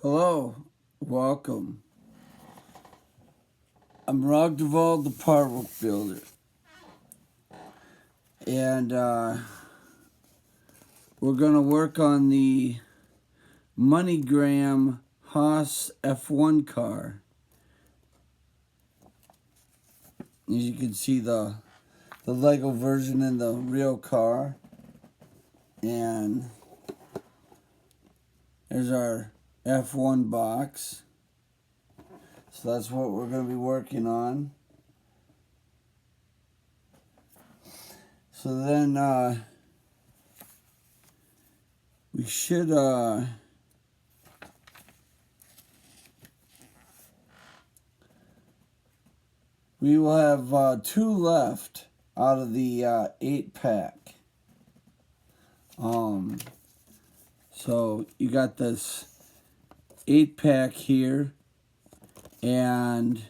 Hello, welcome. I'm Rogdeval, the Parwork Builder, and we're going to work on the MoneyGram Haas F1 car. As you can see, the Lego version and the real car, and there's our F1 box. So that's what we're going to be working on. So then we should we will have 2 left out of the 8-pack. So you got this 8-pack here, and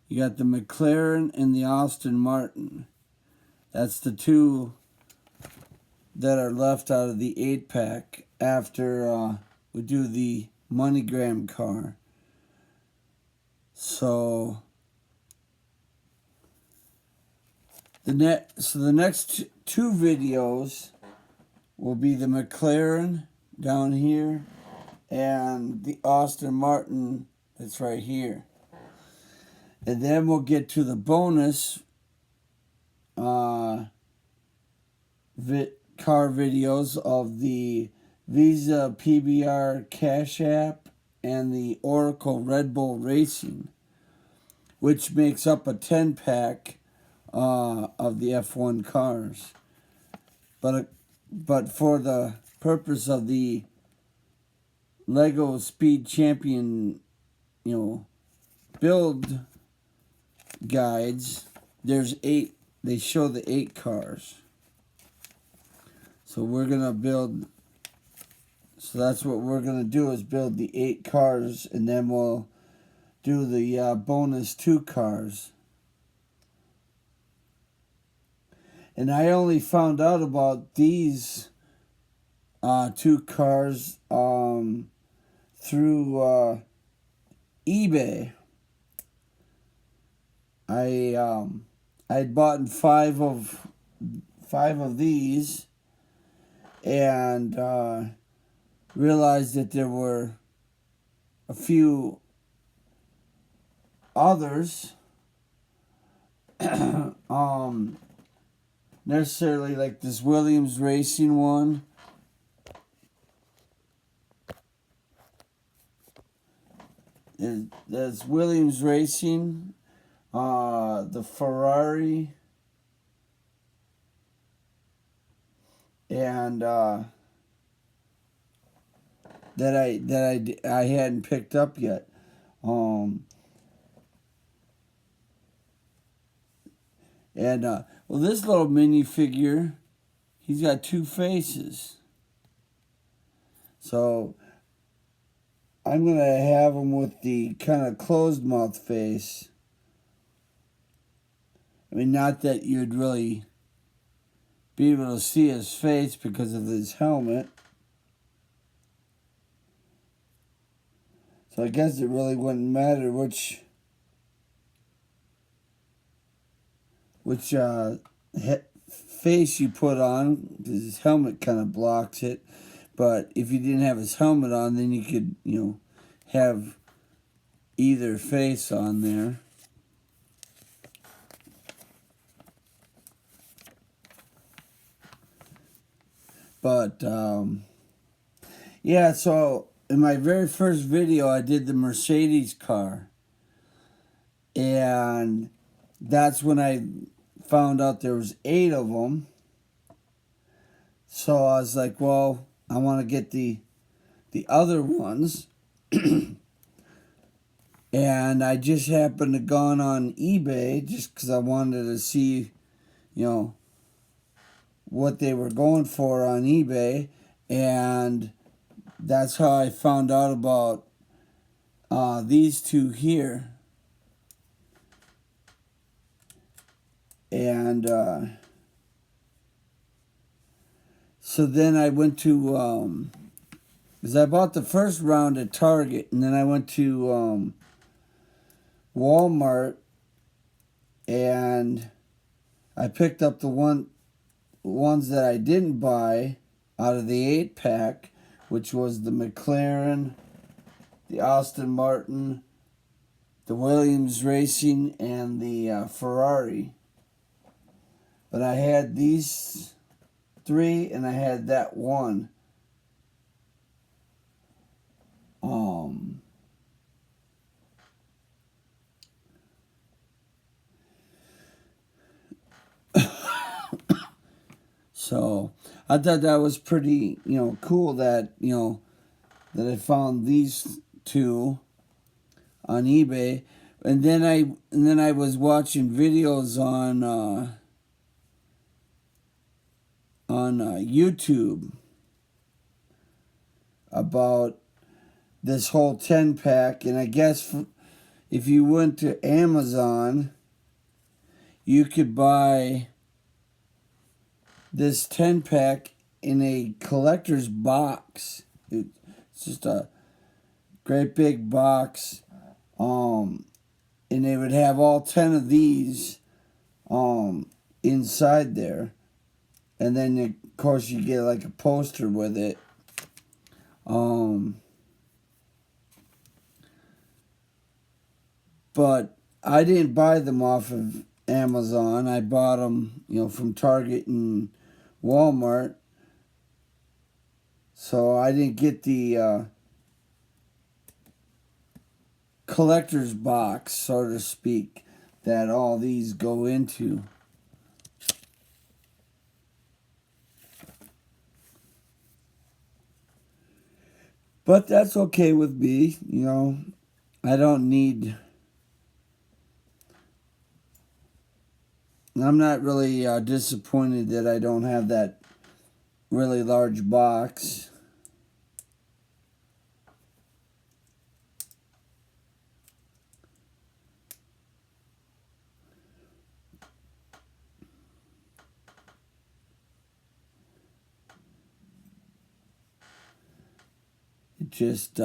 you got the McLaren and the Aston Martin. That's the 2 that are left out of the 8-pack after we do the MoneyGram car. So the next 2 videos will be the McLaren down here and the Aston Martin that's right here. And then we'll get to the bonus car videos of the Visa PBR Cash App and the Oracle Red Bull Racing, which makes up a 10-pack of the F1 cars. But for the purpose of the Lego Speed Champion, build guides, there's 8. They show the 8 cars. So we're gonna build. So that's what we're gonna do, is build the 8 cars, and then we'll do the bonus 2 cars. And I only found out about these 2 cars through eBay. I'd bought 5 of these, and realized that there were a few others necessarily, like this Williams Racing one. There's Williams Racing, the Ferrari, and that I hadn't picked up yet. Well, this little minifigure, he's got 2 faces. So I'm going to have him with the kind of closed mouth face. I mean, not that you'd really be able to see his face because of his helmet. So I guess it really wouldn't matter which face you put on, because his helmet kind of blocks it. But if you didn't have his helmet on, then you could, have either face on there. But, yeah, so in my very first video, I did the Mercedes car. And that's when I found out there was 8 of them. So I was like, well, I want to get the other ones. And I just happened to gone on eBay just because I wanted to see, what they were going for on eBay. And that's how I found out about these 2 here. And so then I went to Because I bought the first round at Target, and then I went to Walmart, and I picked up the ones that I didn't buy out of the 8-pack, which was the McLaren, the Aston Martin, the Williams Racing, and the Ferrari. But I had these 3, and I had that one. So I thought that was pretty, cool that, that I found these 2 on eBay. And then I was watching videos on YouTube about this whole 10-pack, and I guess if you went to Amazon, you could buy this 10-pack in a collector's box. It's just a great big box, and they would have all 10 of these inside there, and then of course you get like a poster with it. But I didn't buy them off of Amazon. I bought them, from Target and Walmart. So I didn't get the collector's box, so to speak, that all these go into. But that's okay with me, I don't need... I'm not really disappointed that I don't have that really large box. It just,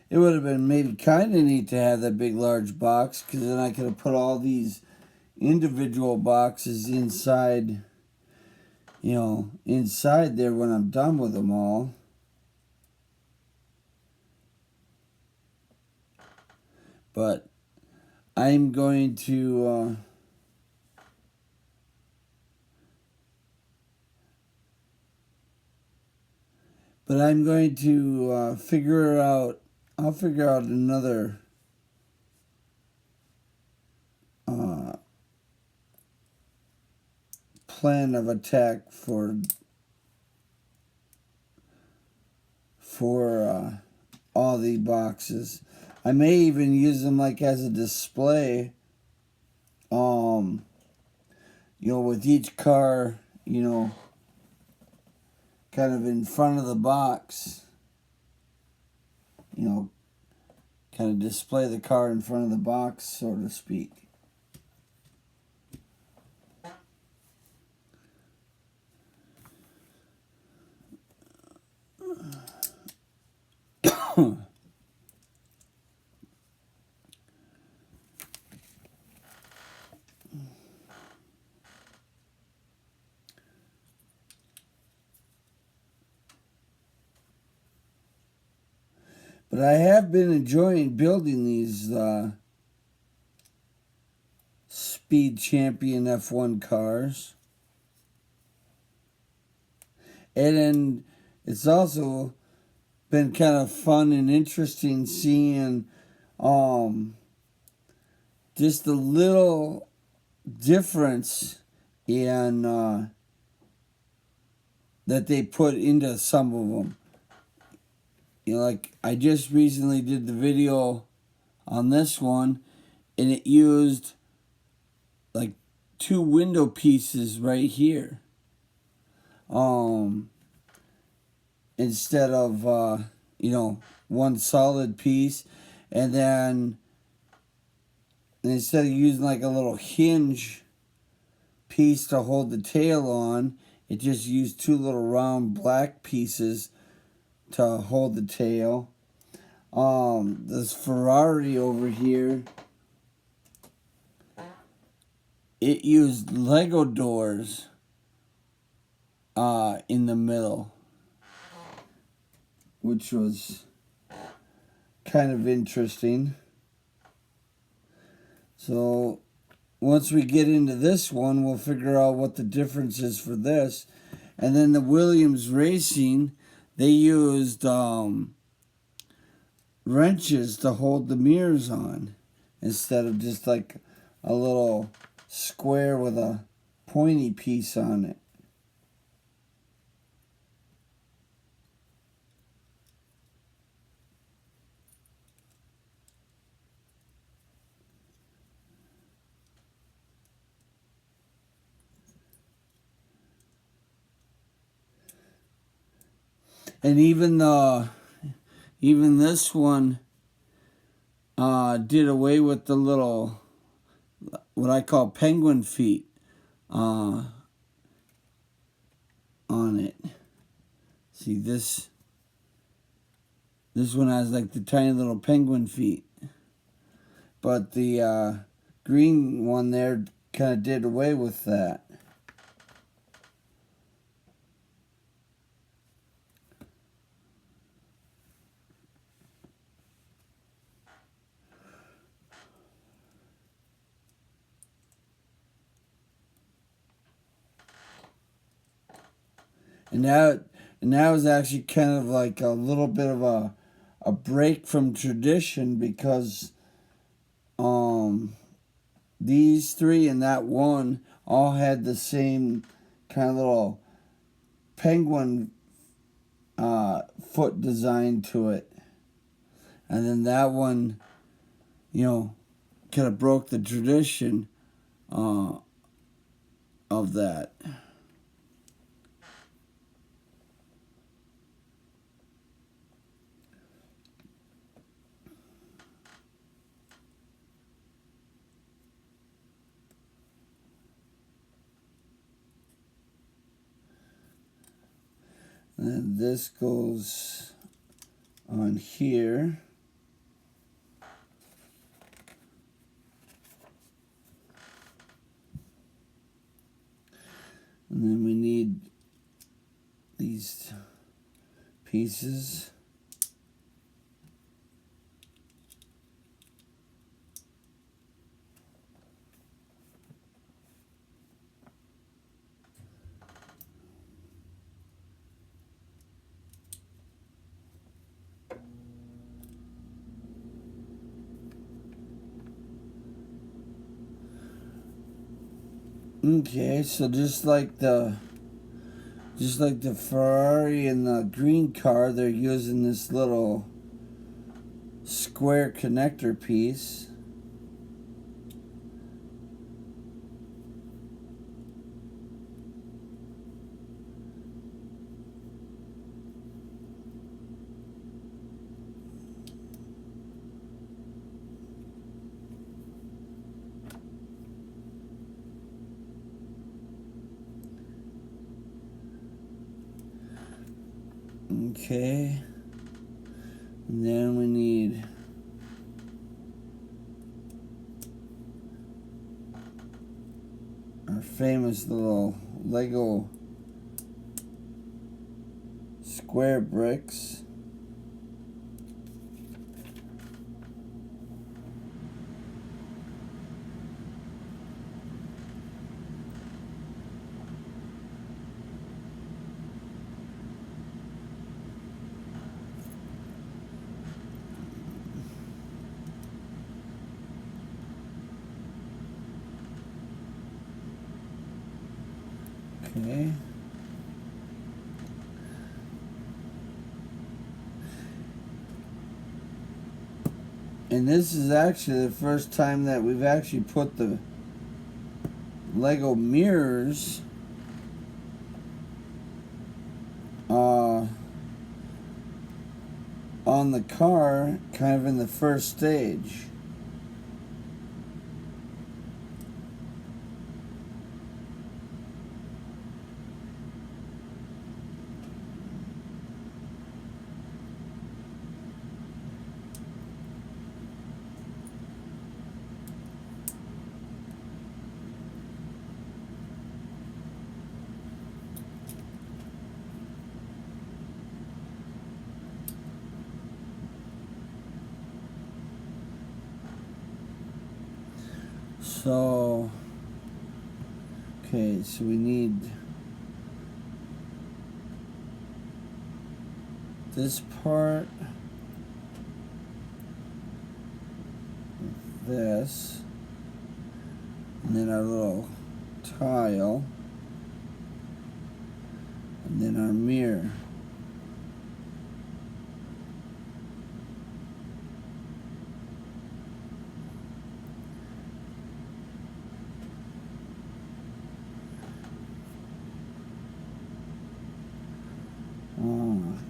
it would have been maybe kind of neat to have that big large box, because then I could have put all these individual boxes inside, inside there when I'm done with them all. But I'm going to figure out. I'll figure out another plan of attack for all the boxes. I may even use them like as a display. With each car, kind of in front of the box. Kind of display the car in front of the box, so to speak. But I have been enjoying building these Speed Champion F1 cars. And then it's also been kind of fun and interesting seeing just a little difference in that they put into some of them. Like I just recently did the video on this one, and it used like 2 window pieces right here. Instead of, one solid piece. And then instead of using like a little hinge piece to hold the tail on, It just used two little round black pieces to hold the tail. This Ferrari over here, it used Lego doors in the middle, which was kind of interesting. So once we get into this one, we'll figure out what the difference is for this. And then the Williams Racing, they used wrenches to hold the mirrors on instead of just like a little square with a pointy piece on it. And even this one did away with the little, what I call penguin feet on it. See, this one has like the tiny little penguin feet. But the green one there kind of did away with that. And that was actually kind of like a little bit of a break from tradition, because these three and that one all had the same kind of little penguin foot design to it. And then that one, kind of broke the tradition of that. And then this goes on here. And then we need these pieces. Okay, so just like the Ferrari and the green car, they're using this little square connector piece. Okay, and then we need our famous little Lego square bricks. Okay. And this is actually the first time that we've actually put the Lego mirrors on the car, kind of in the first stage. So, okay, so we need this part, this, and then our little tile, and then our mirror.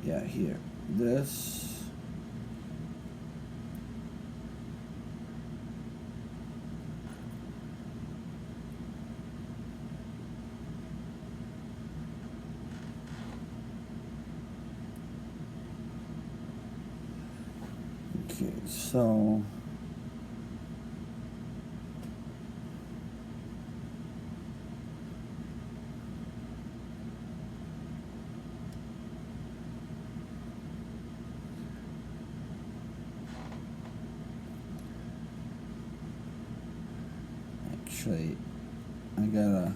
Yeah, here. This. Okay, so actually, I gotta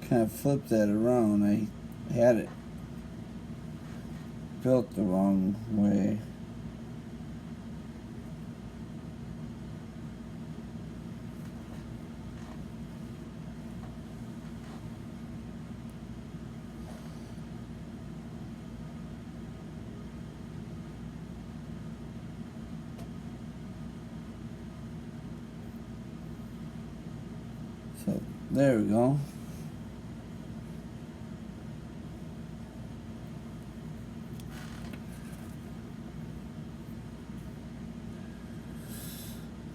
kind of flip that around. I had it built the wrong way. So there we go.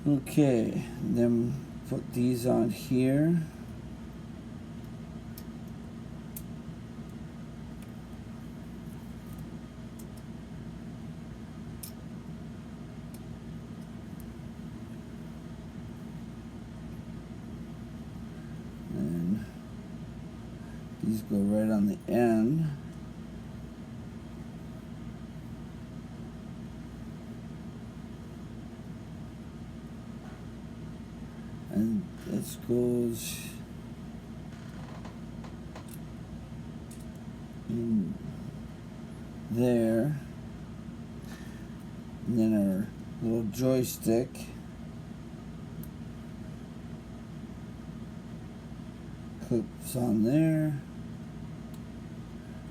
Okay, then put these on here. And these go right on the end. And this goes in there. And then our little joystick clips on there,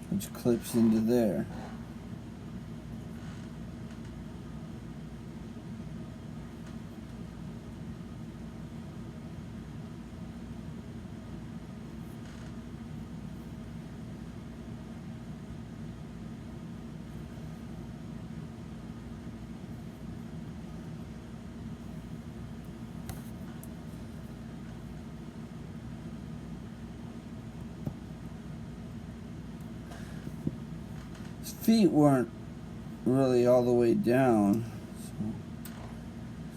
which clips into there. His feet weren't really all the way down, so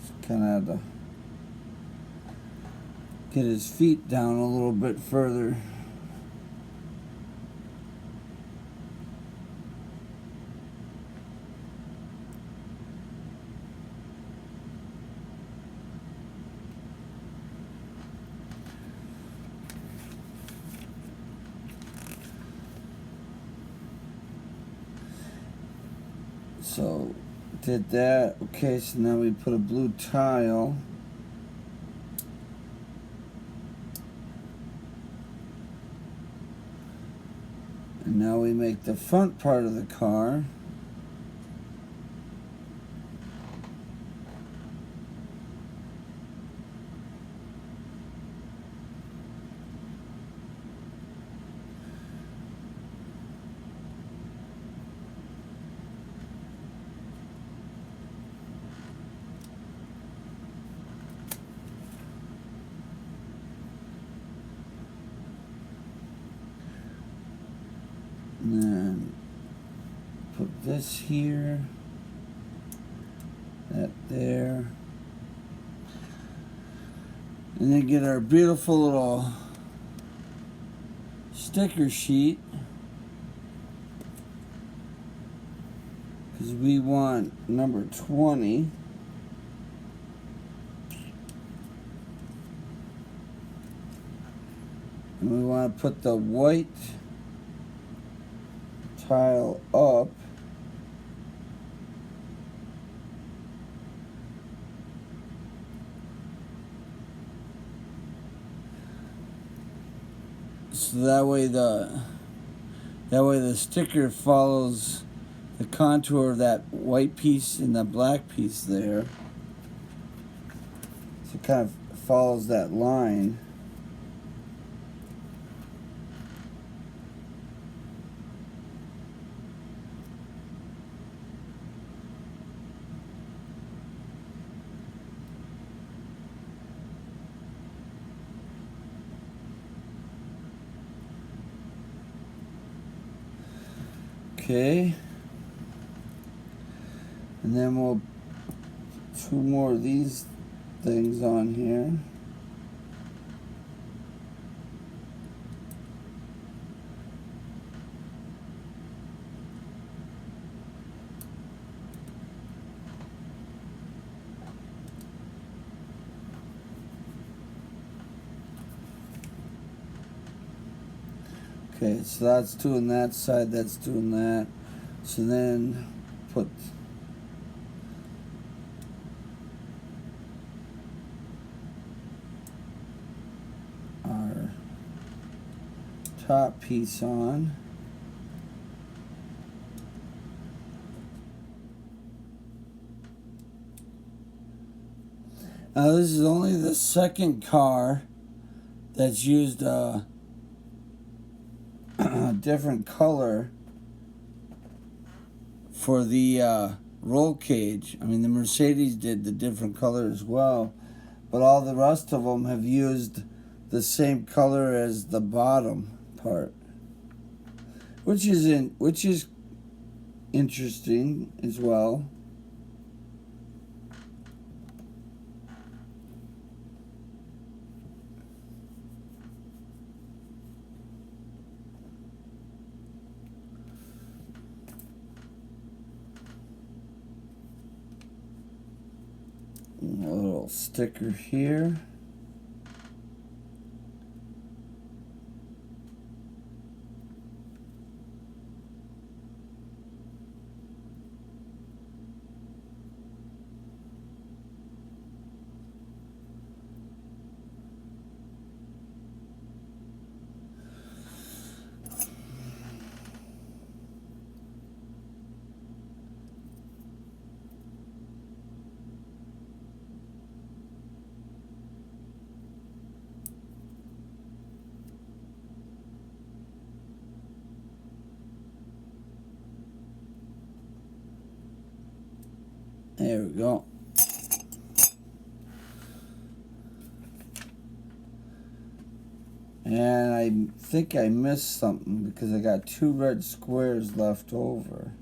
just kind of had to get his feet down a little bit further. So did that. Okay, so now we put a blue tile. And now we make the front part of the car. And then put this here, that there, And then get our beautiful little sticker sheet, because we want number 20. And we want to put the white tile up. So that way the sticker follows the contour of that white piece and the black piece there. So it kind of follows that line. Okay. And then we'll two more of these things on here. Okay, so that's doing that side, that's doing that. So then put our top piece on. Now this is only the second car that's used a different color for the roll cage. I mean, the Mercedes did the different color as well, but all the rest of them have used the same color as the bottom part, which is interesting as well. A little sticker here. There we go. And I think I missed something because I got 2 red squares left over.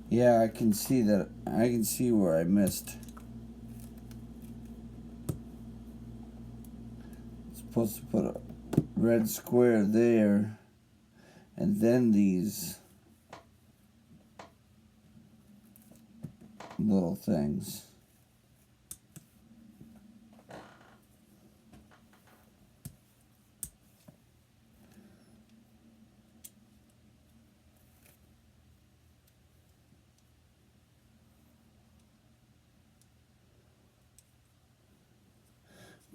Yeah, I can see that. I can see where I missed. Supposed to put a red square there, and then these little things.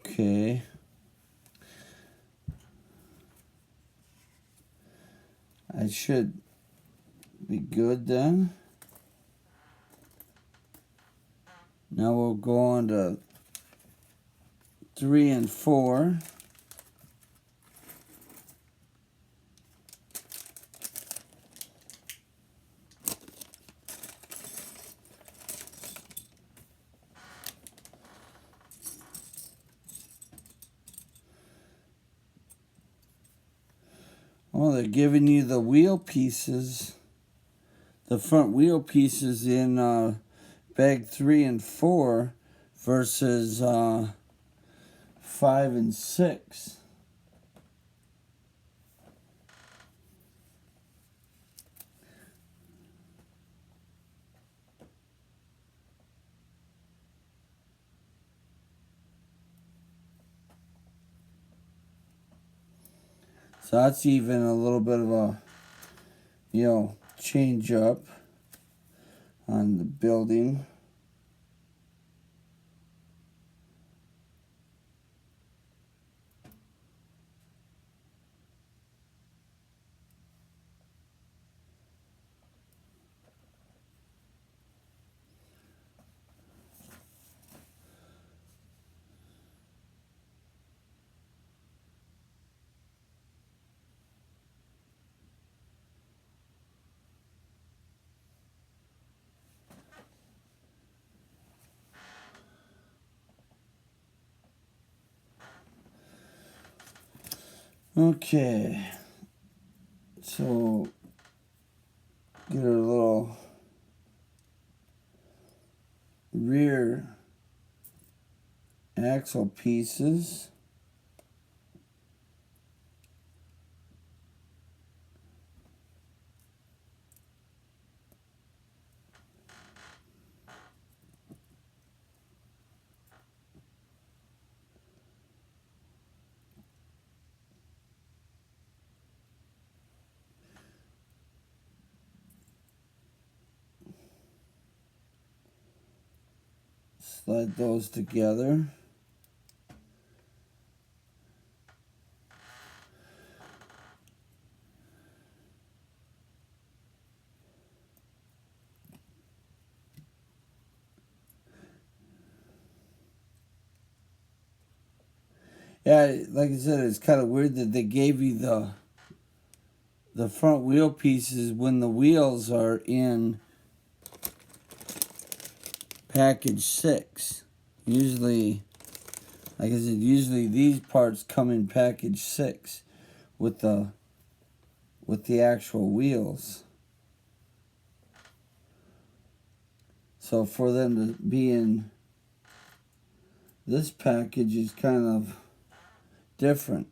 Okay. I should be good then. Now we'll go on to 3 and 4. Well, they're giving you the wheel pieces, the front wheel pieces in bag 3 and 4 versus 5 and 6. So that's even a little bit of a, change up on the building. Okay, so get our little rear axle pieces. Slide those together. Yeah, like I said, it's kind of weird that they gave you the front wheel pieces when the wheels are in package 6. Usually, like I said, usually these parts come in package 6 with the actual wheels. So for them to be in this package is kind of different.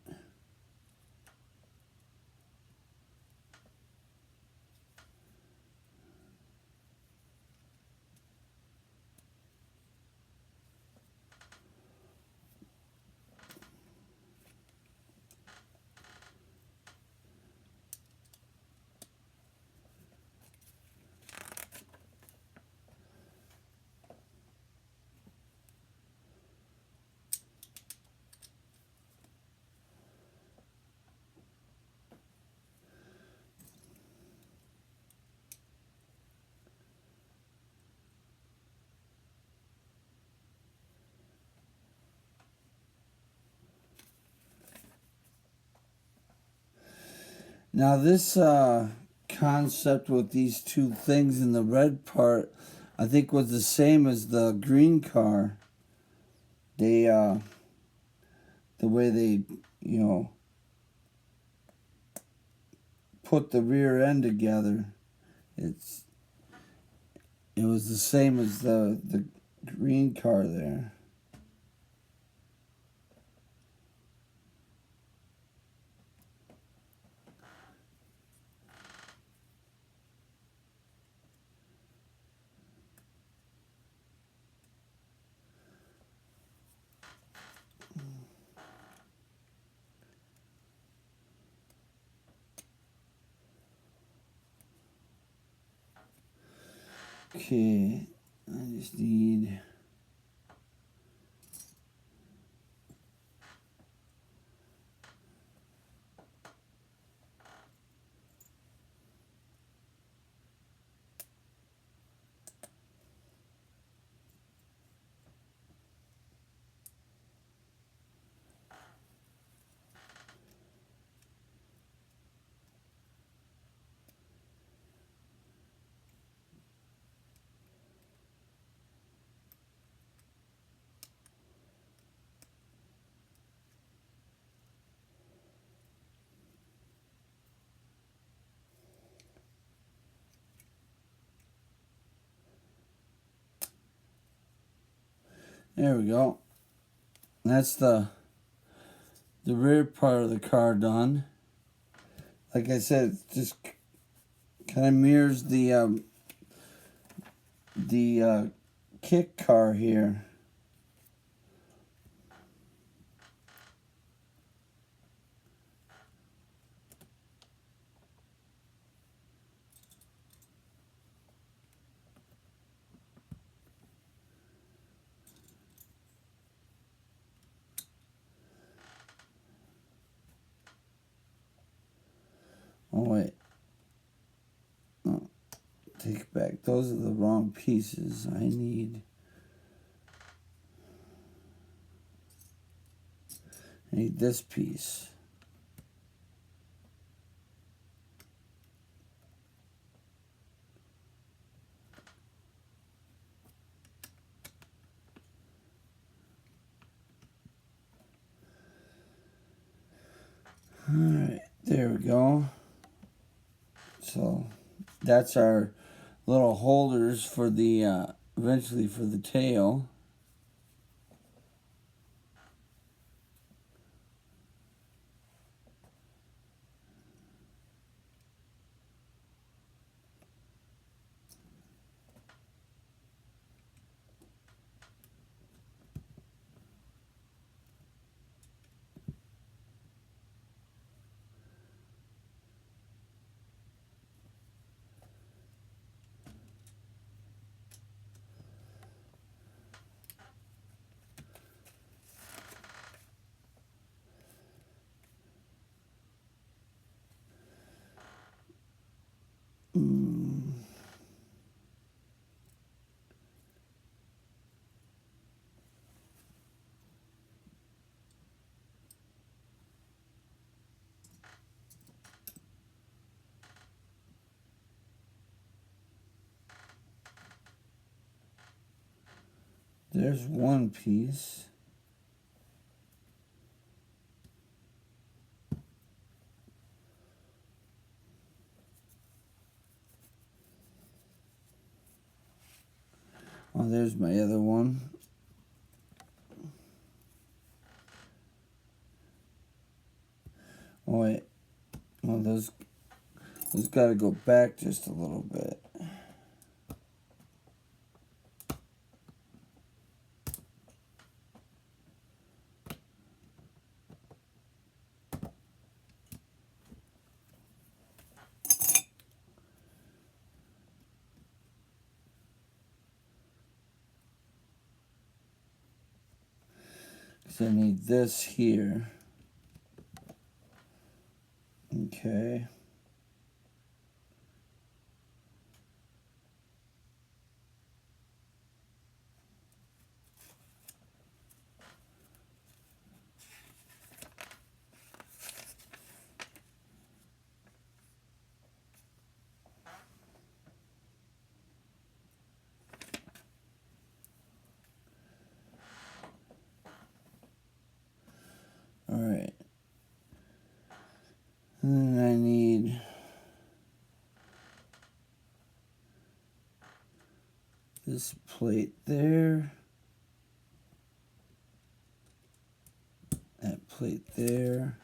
Now this concept with these two things in the red part, I think was the same as the green car. They the way they, put the rear end together, it was the same as the green car there. Okay, I just need There we go. That's the rear part of the car done. Like I said, it just kind of mirrors the kit car here. Oh wait, oh, take it back. Those are the wrong pieces. I need this piece. Alright, there we go. So that's our little holders for the eventually for the tail. There's one piece. Oh, there's my other one. Oh wait. Well, those got to go back just a little bit. So I need this here. Okay. All right. And then I need this plate there. That plate there.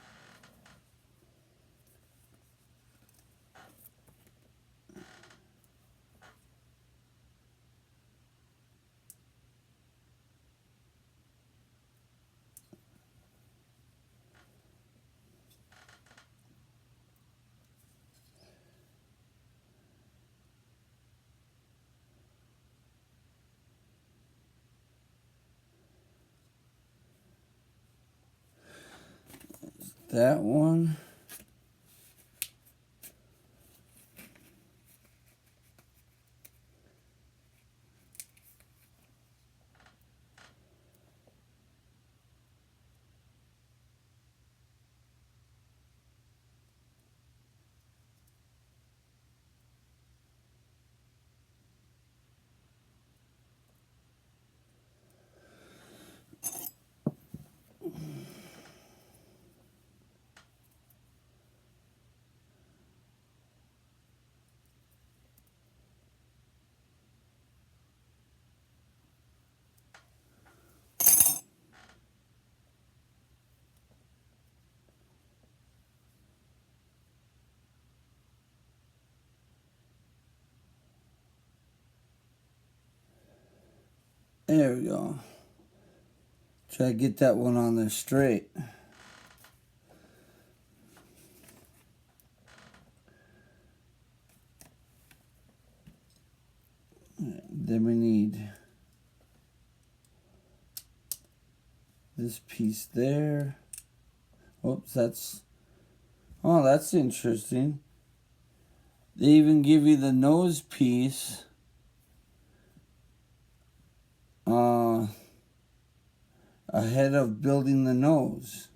That one. There we go. Try to get that one on there straight. Then we need this piece there. Oops, that's interesting. They even give you the nose piece ahead of building the nose.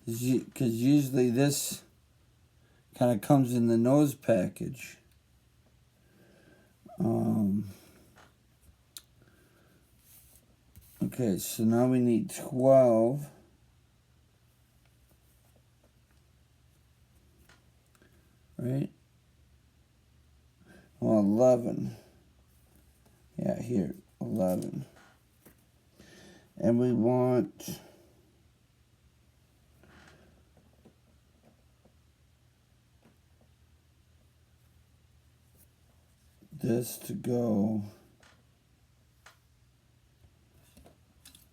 Because usually this kind of comes in the nose package. Okay, so now we need 12. Right? Well, 11. Yeah, here, 11. And we want this to go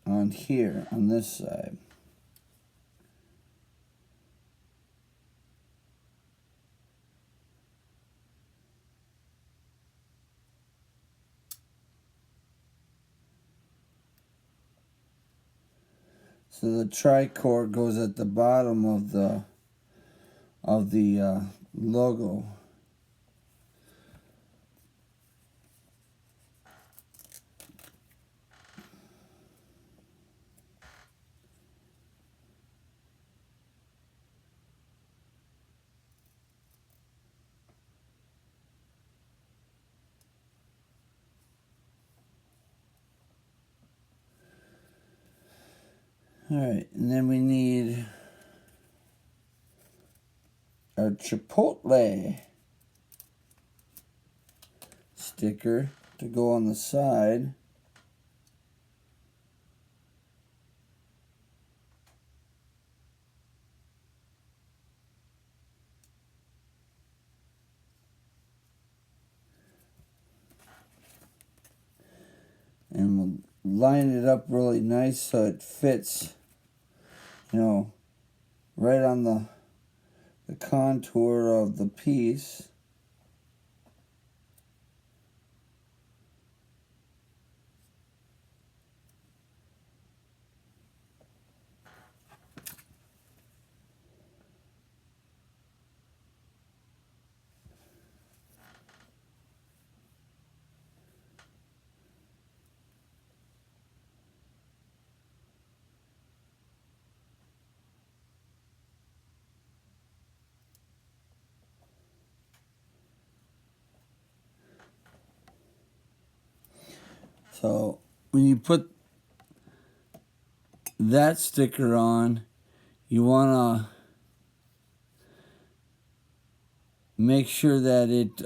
on here, on this side. So the tricore goes at the bottom of the logo. Alright, and then we need our Chipotle sticker to go on the side. And we'll line it up really nice so it fits, you know, right on the contour of the piece. So when you put that sticker on, you want to make sure that it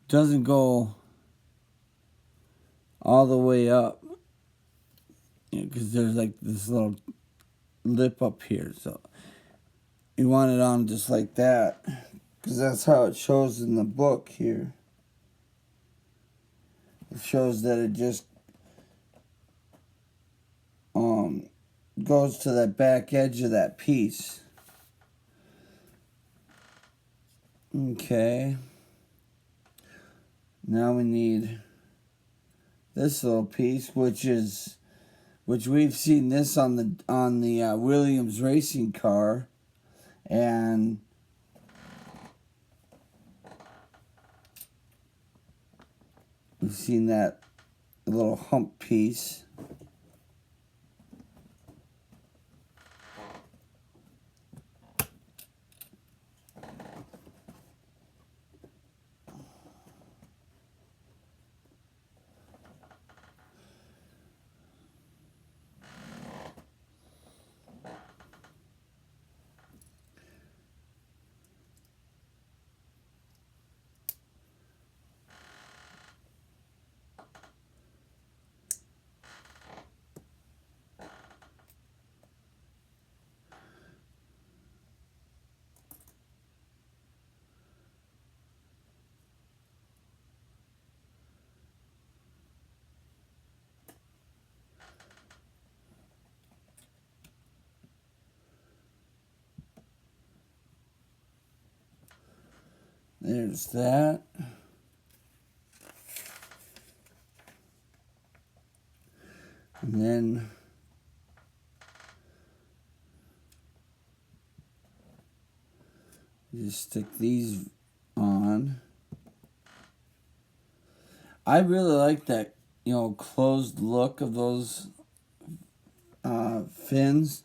doesn't go all the way up, because there's like this little lip up here. So you want it on just like that, because that's how it shows in the book here. It shows that it just goes to that back edge of that piece. Okay. Now we need this little piece, which we've seen this on the Williams racing car, and we've seen that little hump piece. there's that. And then just stick these on. I really like that, closed look of those fins.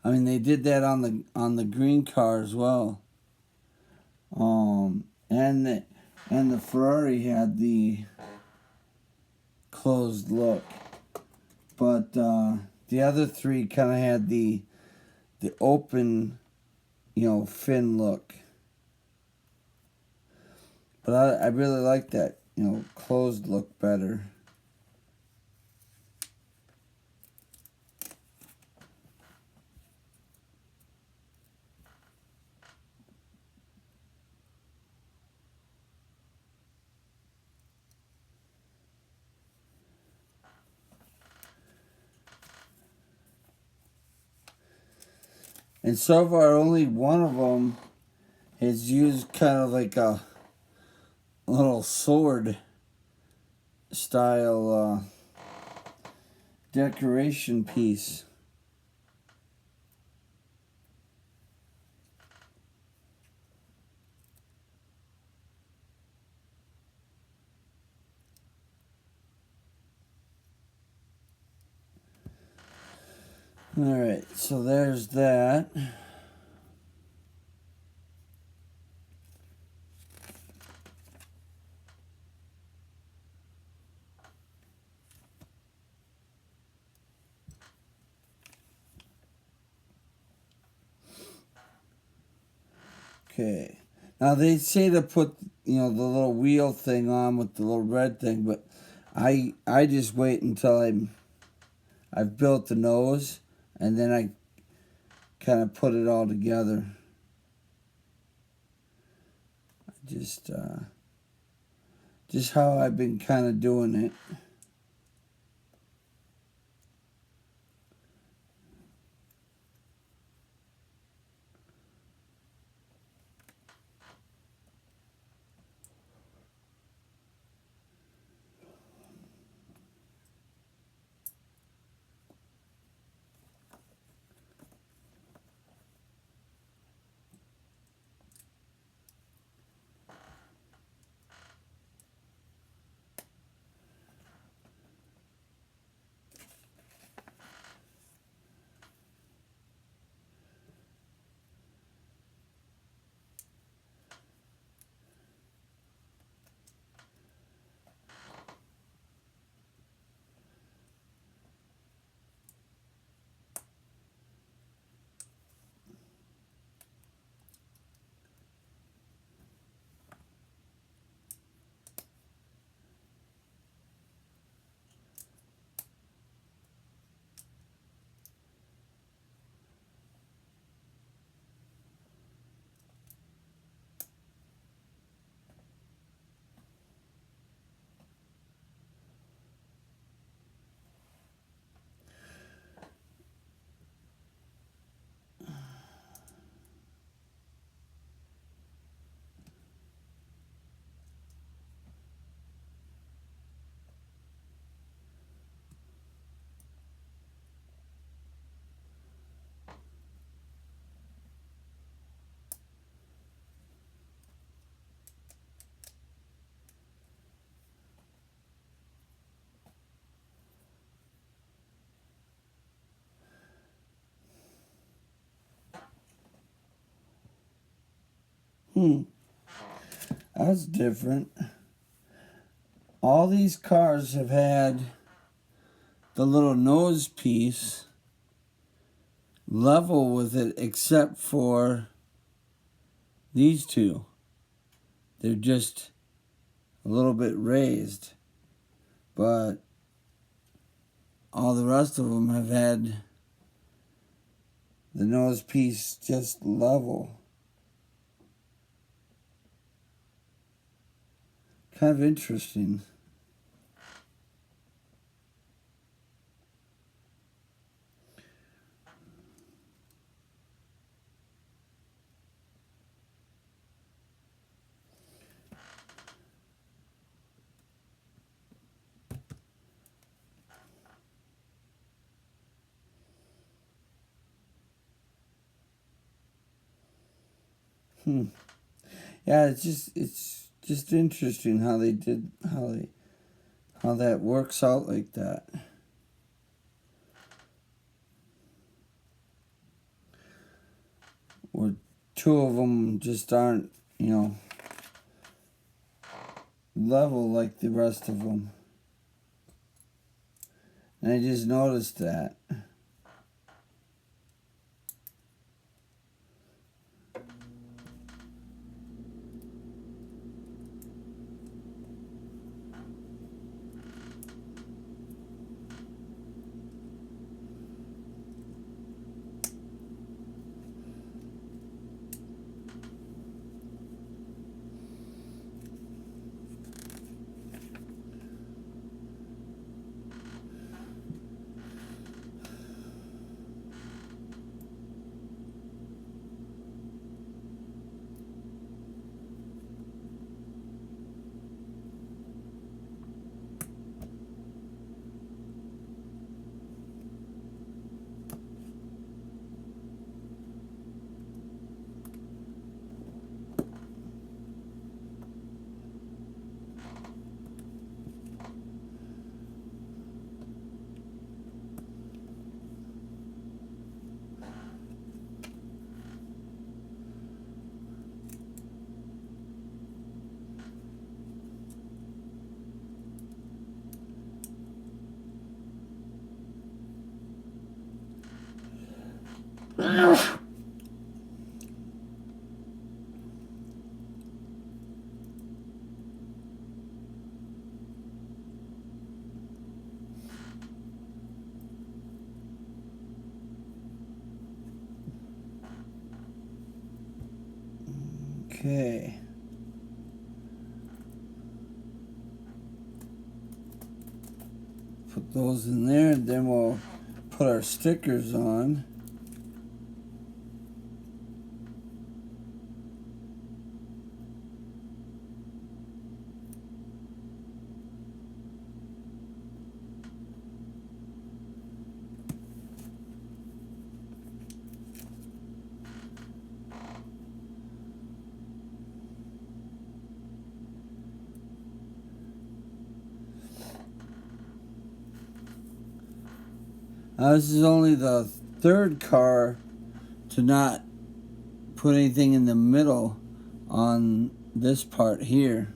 I mean, they did that on the green car as well. And the Ferrari had the closed look, but the other three kind of had the open, fin look. But I really like that, closed look better. And so far, only one of them has used kind of like a little sword style decoration piece. Alright, so there's that. Okay. Now they say to put, the little wheel thing on with the little red thing, but I just wait until I've built the nose, and then I kind of put it all together. Just how I've been kind of doing it. That's different. All these cars have had the little nose piece level with it, except for these two. They're just a little bit raised, but all the rest of them have had the nose piece just level. Kind of interesting. Yeah, it's just interesting how they did how that works out like that. Where two of them just aren't, level like the rest of them. And I just noticed that. Okay. Put those in there, and then we'll put our stickers on. This is only the third car to not put anything in the middle on this part here.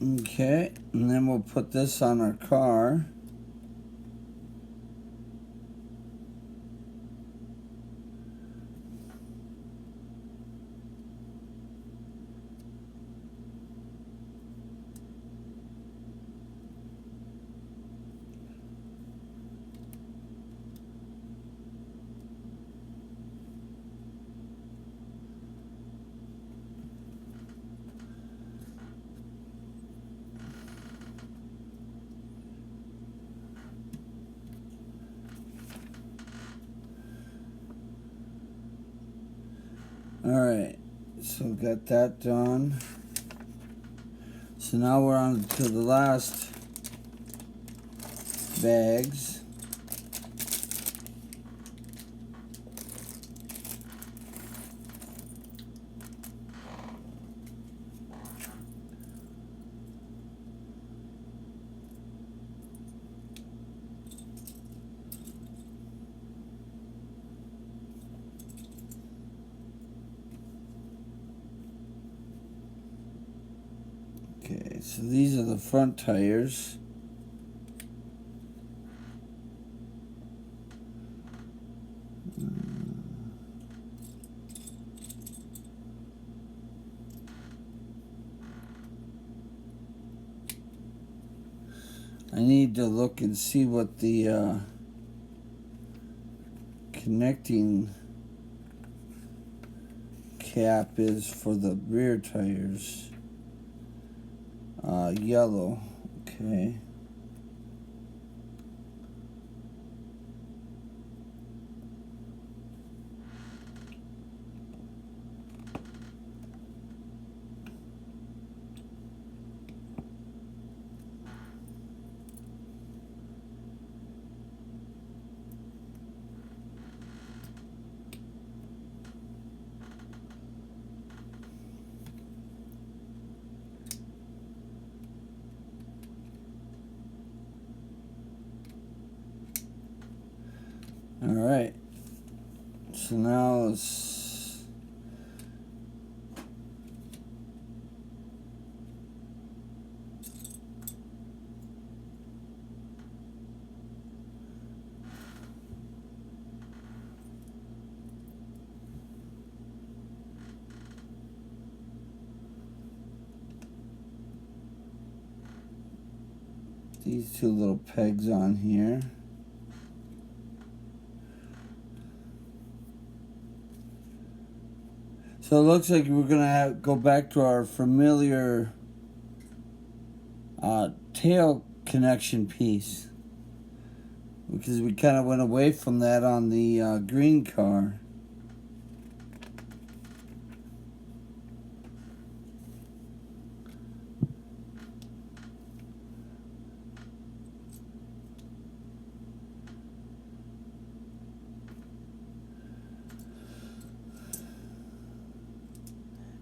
Okay, and then we'll put this on our car. Alright, so got that done. So now we're on to the last bags. Okay, so these are the front tires. I need to look and see what the connecting cap is for the rear tires. Yellow. Okay. All right. So now let's these two little pegs on here. So it looks like we're gonna go back to our familiar tail connection piece, because we kind of went away from that on the green car.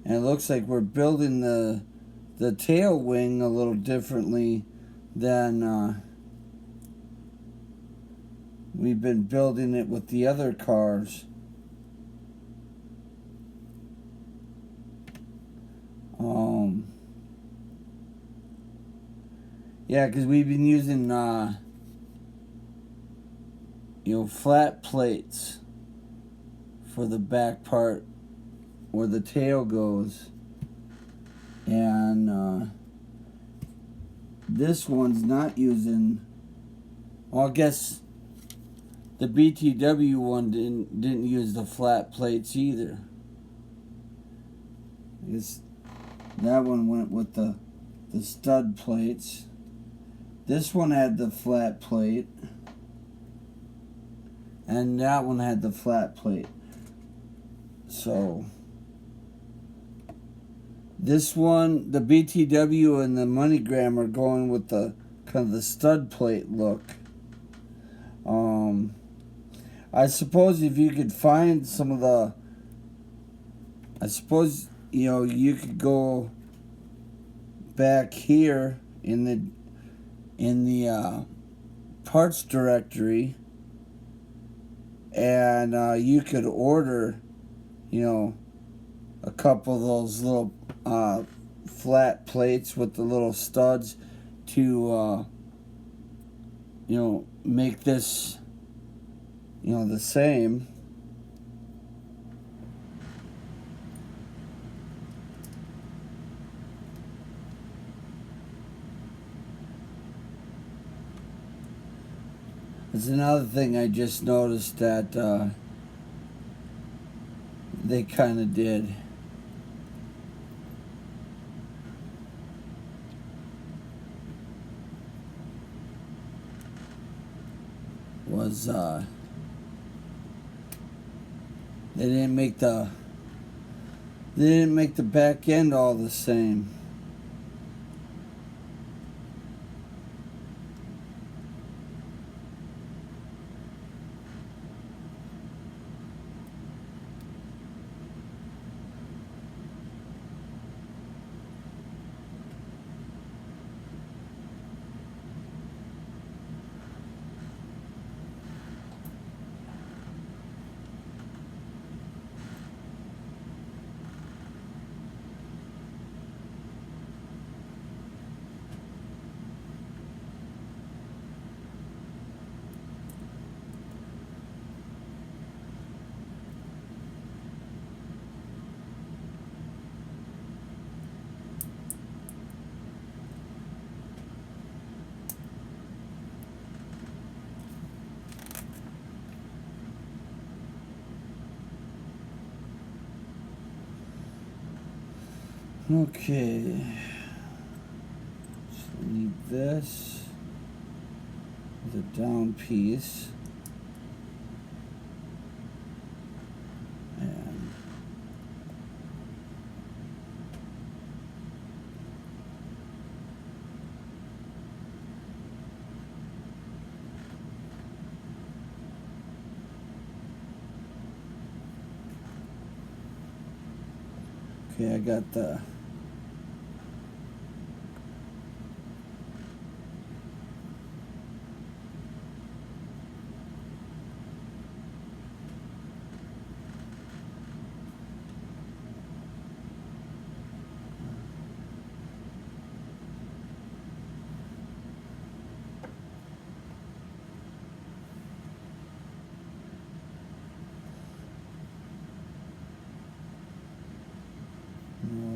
And it looks like we're building the tail wing a little differently than we've been building it with the other cars. Yeah, because we've been using flat plates for the back part where the tail goes, and this one's not using. Well, I guess the BTW one didn't use the flat plates either. I guess that one went with the stud plates. This one had the flat plate, and that one had the flat plate. So this one, the BTW and the MoneyGram are going with the kind of the stud plate look. I suppose if you could find some of the, I suppose you could go back here in the parts directory, and you could order, a couple of those little flat plates with the little studs to make this the same. It's another thing I just noticed that they kind of did. Was they didn't make the back end all the same. Okay. So we need this. The down piece. And okay, I got the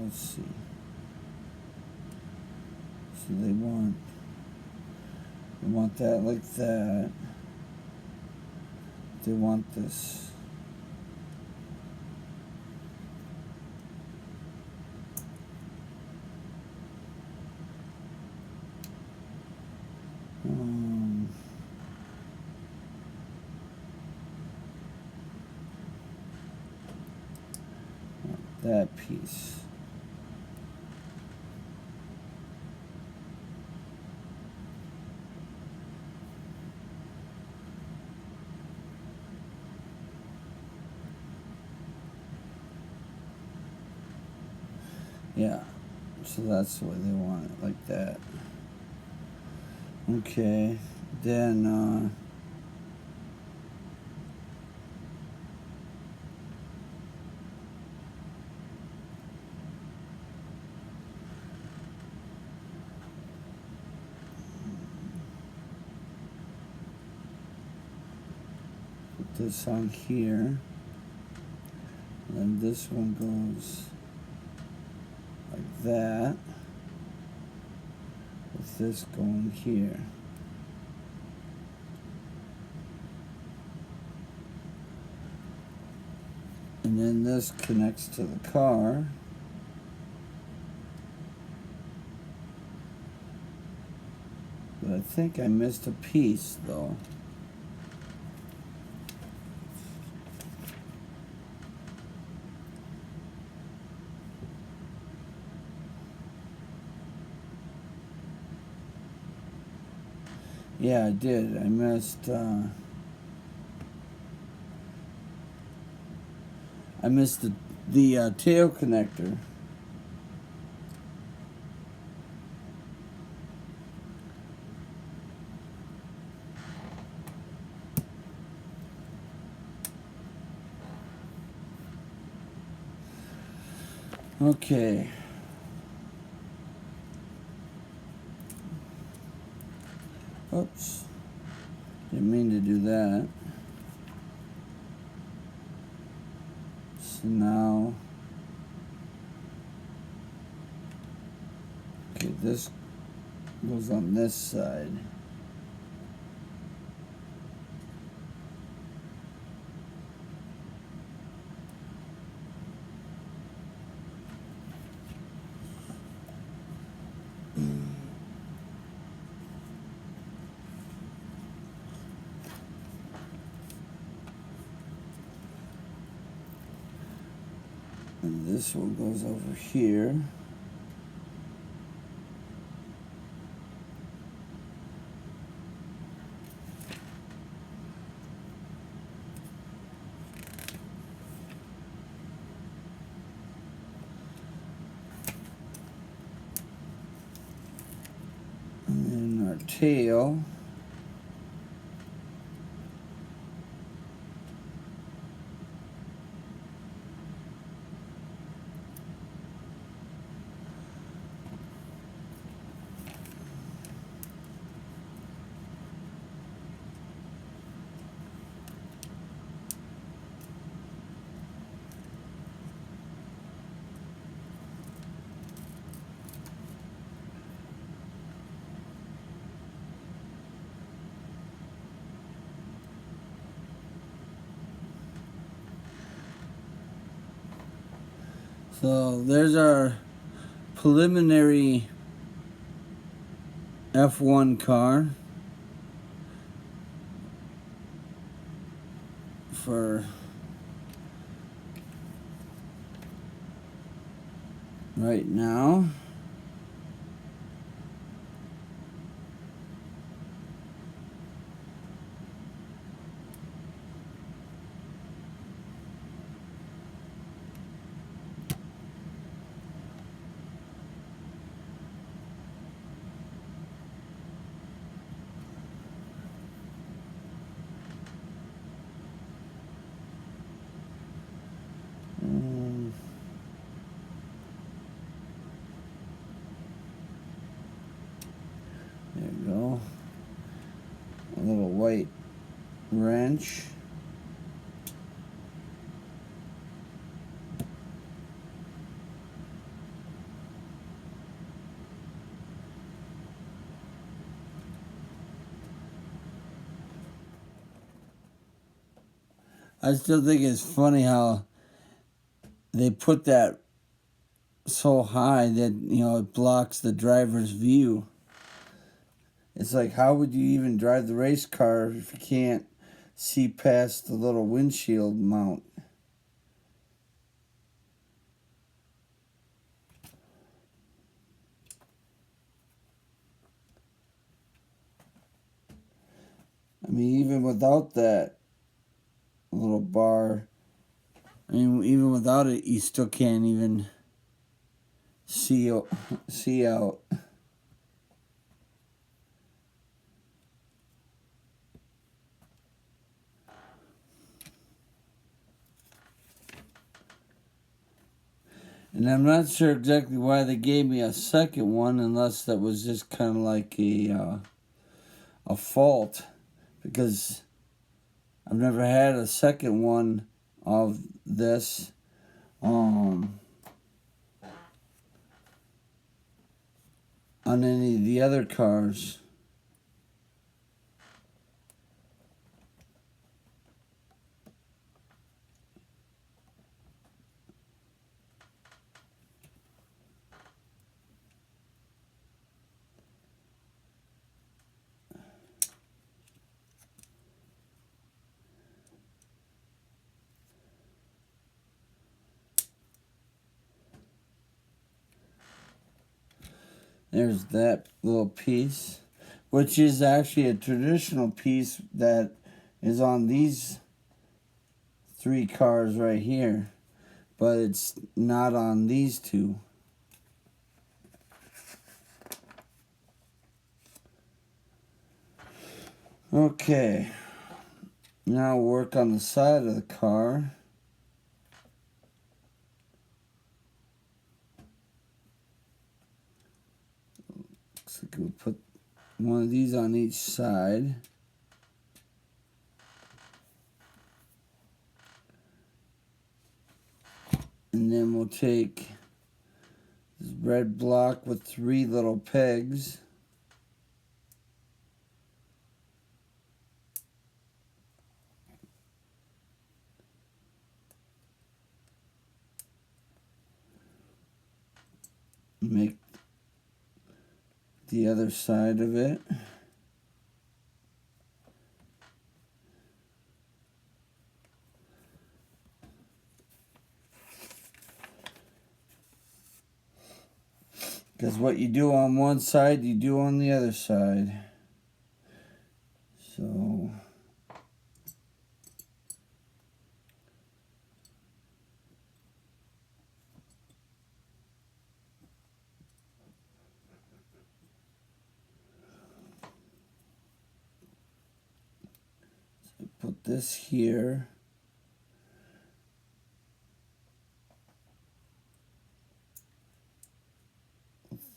let's see. So they want that like that. They want this. That piece. Yeah, so that's the way they want it, like that. Okay, then put this on here. And then this one goes like that, with this going here. And then this connects to the car. But I think I missed a piece though. Yeah, I did. I missed the tail connector. Okay. Oops. Didn't mean to do that. So now, okay, this goes on this side. And this one goes over here. And then our tail. So there's our preliminary F1 car for right now. There you go. A little white wrench. I still think it's funny how they put that so high that, you know, it blocks the driver's view. It's like, how would you even drive the race car if you can't see past the little windshield mount? I mean, even without that little bar, I mean, even without it, you still can't even see out. And I'm not sure exactly why they gave me a second one, unless that was just kind of like a fault, because I've never had a second one of this. On any of the other cars. There's that little piece, which is actually a traditional piece that is on these 3 cars right here, but it's not on these 2. Okay, now work on the side of the car. Looks like we'll put one of these on each side. And then we'll take this red block with 3 little pegs. Make the other side of it. Because what you do on one side, you do on the other side. So put this here.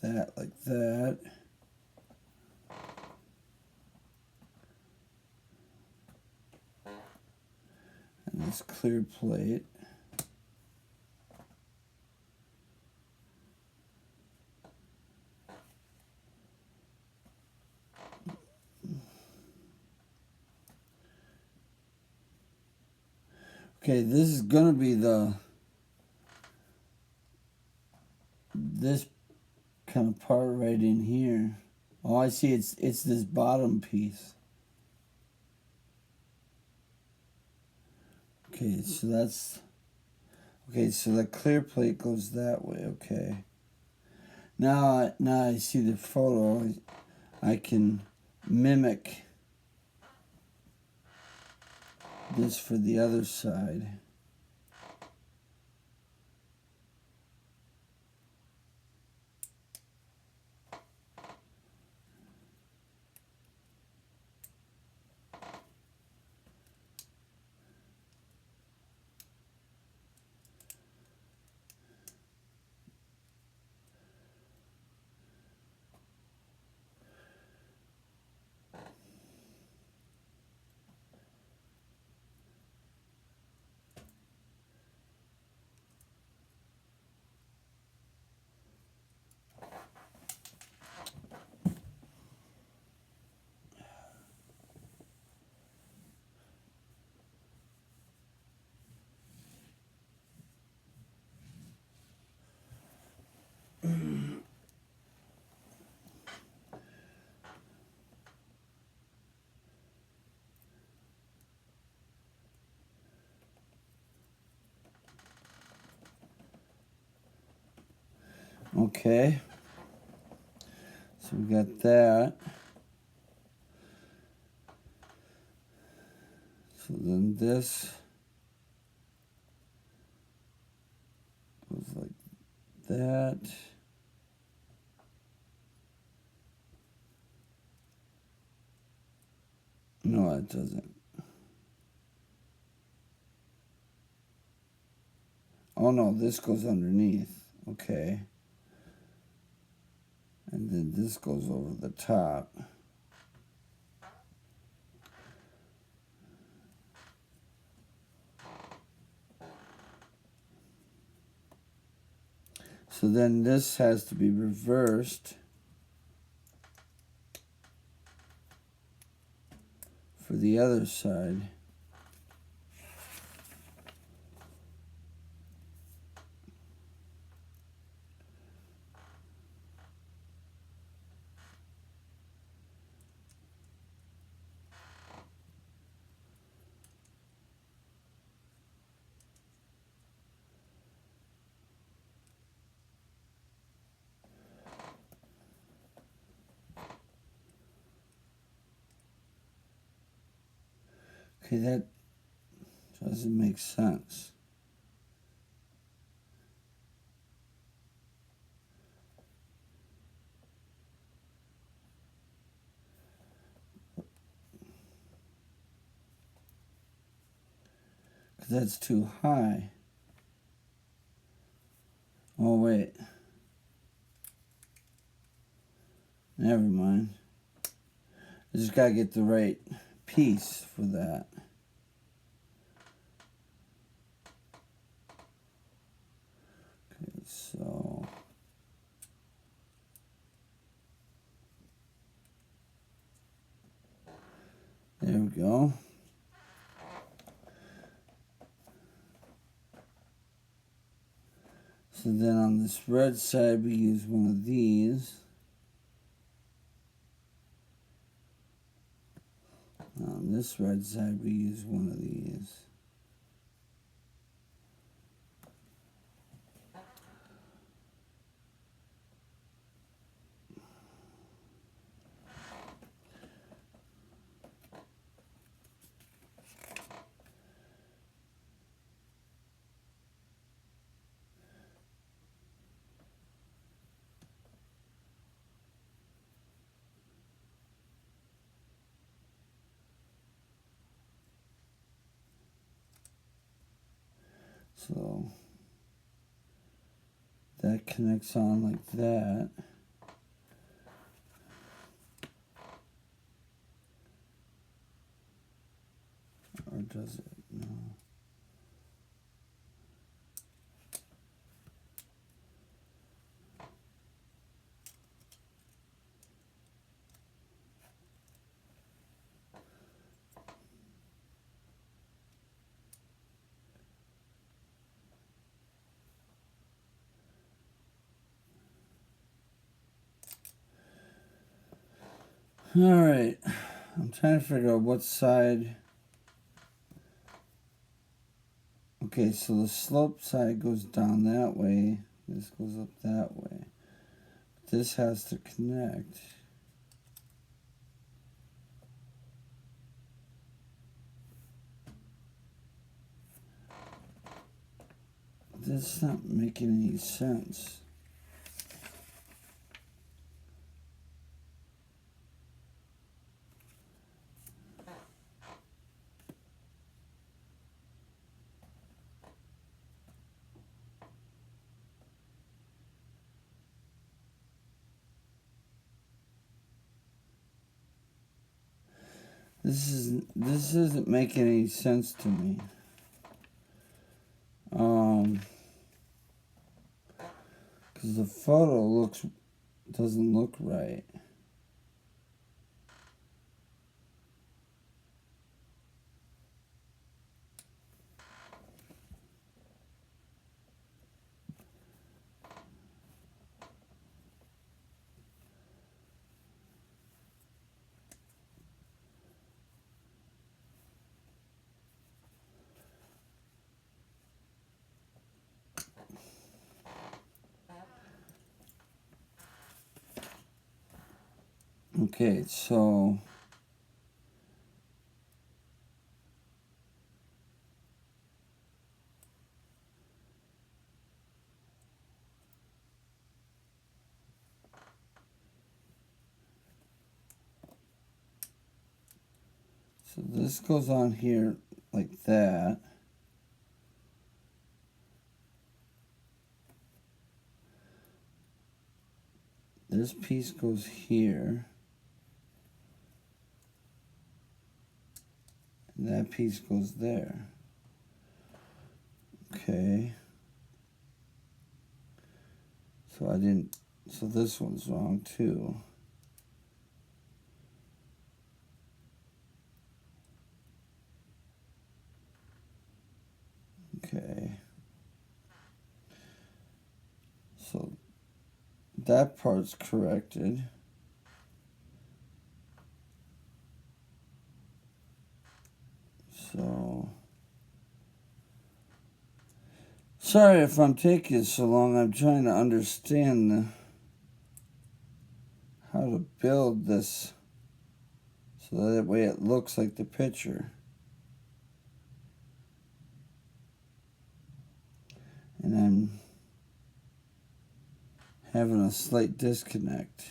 That like that. And this clear plate. Okay, this is gonna be this kind of part right in here. Oh, I see. It's this bottom piece. Okay, so that's... Okay, so the clear plate goes that way. Okay. Now I see the photo. I can mimic this for the other side. Okay. So we got that. So then this goes like that. No, it doesn't. Oh no, this goes underneath. Okay. And then this goes over the top. So then this has to be reversed for the other side. Okay, that doesn't make sense. Because that's too high. Oh, wait. Never mind. I just gotta get the right piece for that. Okay, so... There we go. So then on this red side, we use one of these. On this red side, we use one of these. So that connects on like that. Or does it? No. Alright, I'm trying to figure out what side. Okay, so the slope side goes down that way. This goes up that way. This has to connect. This is not making any sense. This isn't making any sense to me. Because the photo doesn't look right. Okay, so this goes on here like that. This piece goes here. And that piece goes there. Okay. So this one's wrong too. Okay. So that part's corrected. So, sorry if I'm taking so long. I'm trying to understand how to build this so that way it looks like the picture. And I'm having a slight disconnect.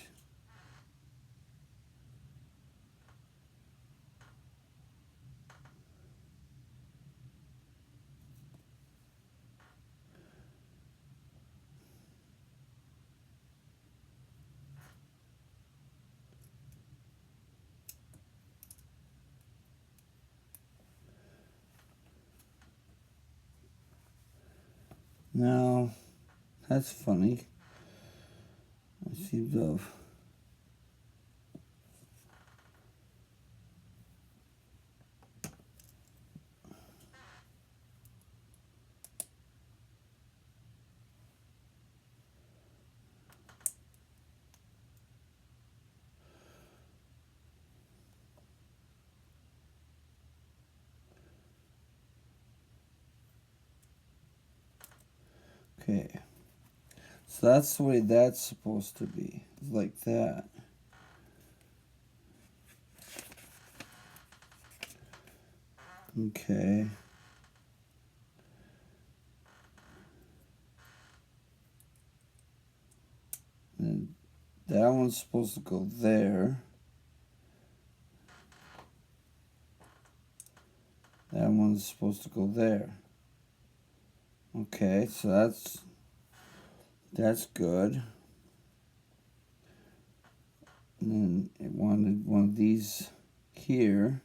Now, that's funny. I seem to have... Okay. So that's the way that's supposed to be. It's like that. Okay. And that one's supposed to go there. That one's supposed to go there. Okay, so that's good. And then it wanted one of these here.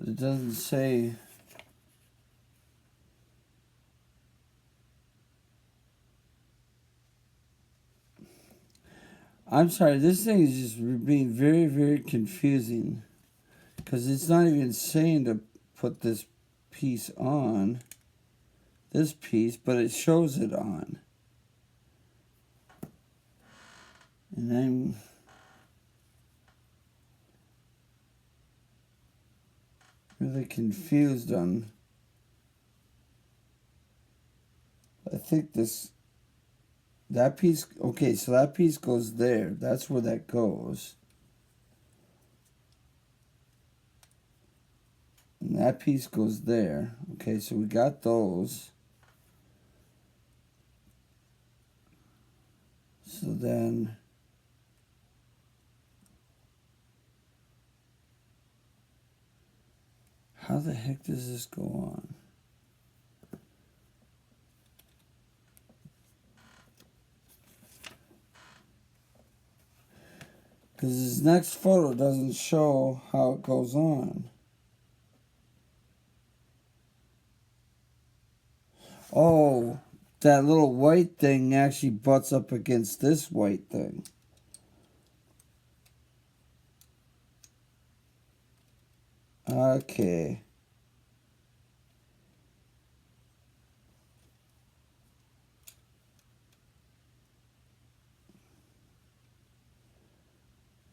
It doesn't say. I'm sorry, this thing is just being very, very confusing. Because it's not even saying to put this piece on. This piece, but it shows it on. And I'm really confused on. I think that piece, okay, so that piece goes there. That's where that goes. And that piece goes there. Okay, so we got those. So then, how the heck does this go on? Because this next photo doesn't show how it goes on. Oh, that little white thing actually butts up against this white thing. Okay.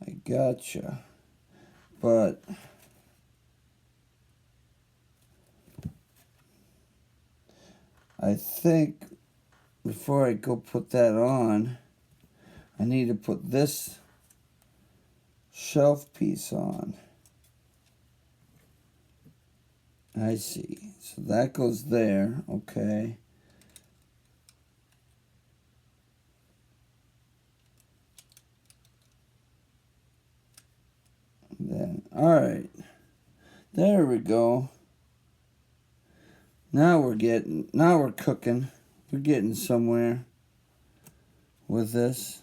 I gotcha. But I think before I go put that on, I need to put this shelf piece on. I see. So that goes there. Okay. Then, all right. There we go. Now we're cooking. We're getting somewhere with this.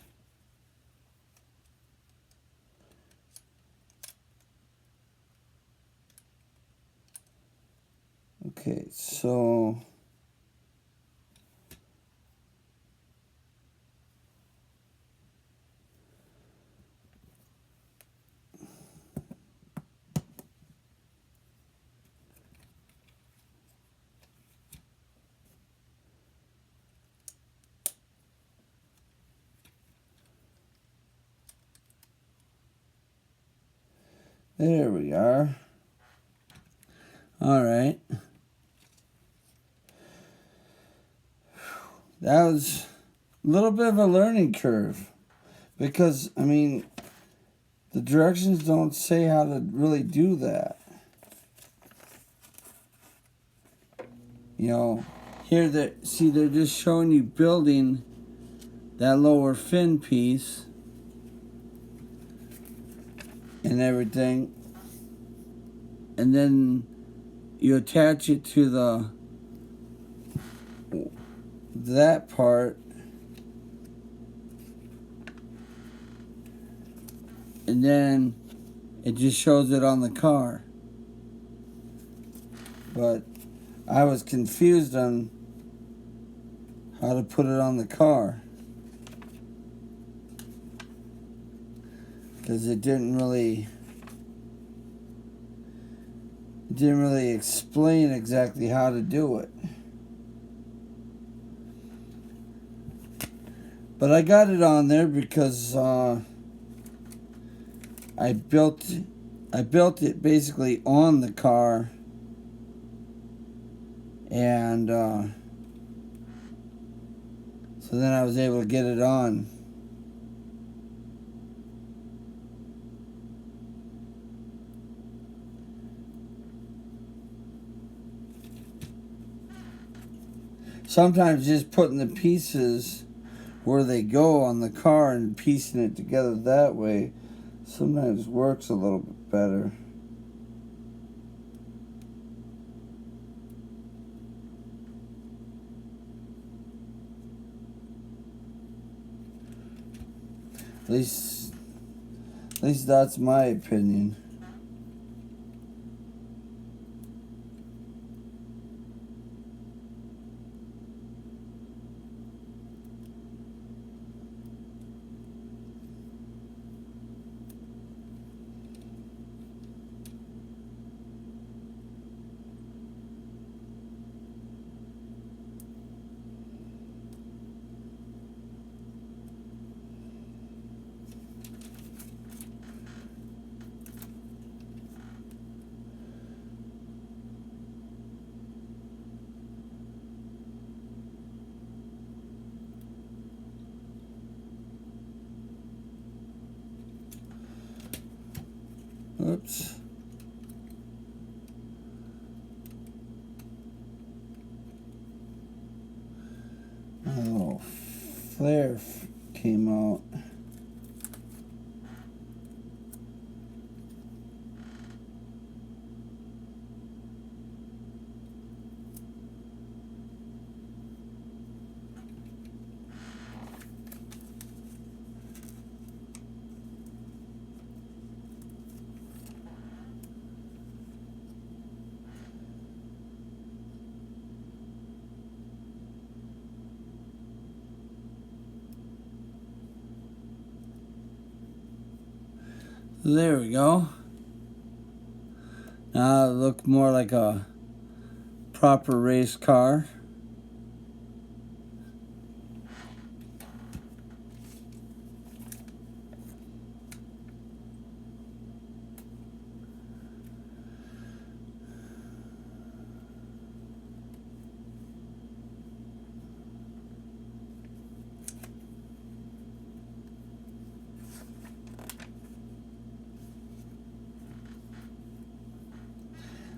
Okay, so there we are. All right. That was a little bit of a learning curve because, I mean, the directions don't say how to really do that. You know, here they're just showing you building that lower fin piece and everything. And then you attach it to that part. And then it just shows it on the car. But I was confused on how to put it on the car. Because it didn't really explain exactly how to do it. But I got it on there because I built it basically on the car, and so then I was able to get it on. Sometimes just putting the pieces where they go on the car and piecing it together that way sometimes works a little bit better. At least that's my opinion. Oops. Oh, flare came out. There we go. Now it looked more like a proper race car.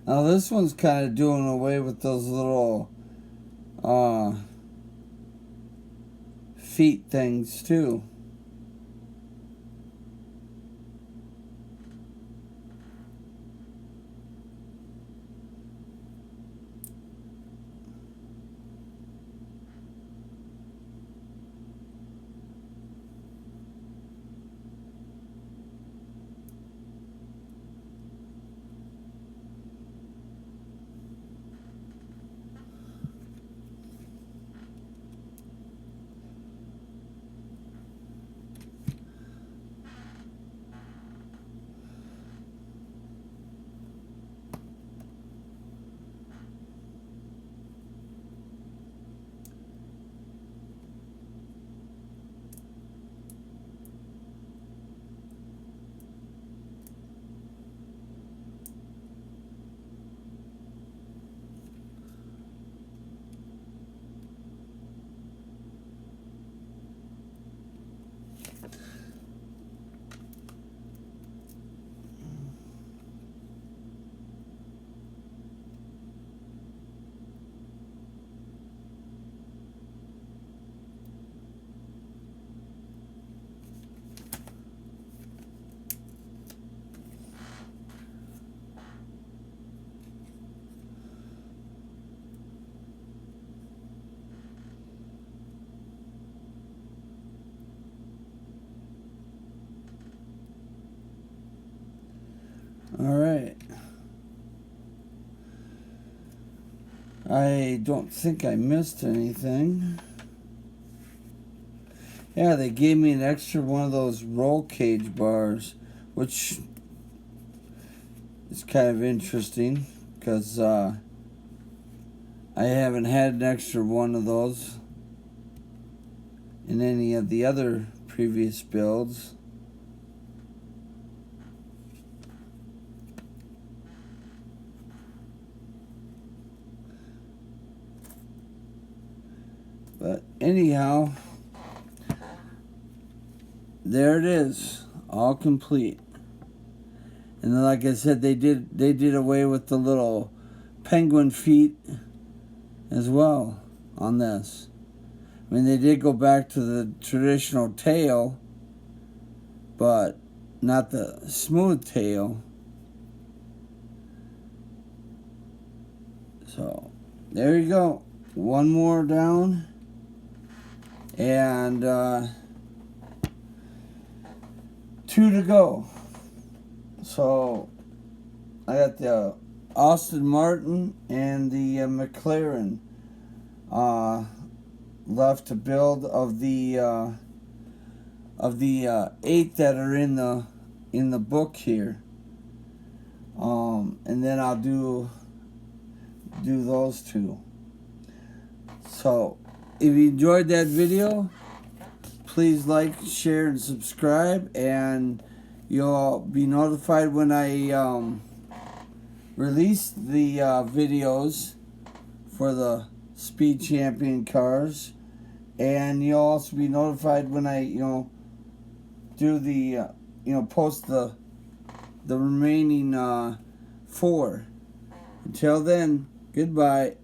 Now this one's kind of doing away with those little feet things too. All right. I don't think I missed anything. Yeah, they gave me an extra one of those roll cage bars, which is kind of interesting because I haven't had an extra one of those in any of the other previous builds. But anyhow, there it is, all complete. And then, like I said, they did away with the little penguin feet as well on this. I mean, they did go back to the traditional tail, but not the smooth tail. So there you go, one more down. And 2 to go. So I got the Aston Martin and the McLaren left to build of the 8 that are in the book here. And then I'll do those 2. So if you enjoyed that video, please like, share, and subscribe, and you'll be notified when I release the videos for the Speed Champion cars, and you'll also be notified when I do the post the the remaining 4. Until then, goodbye.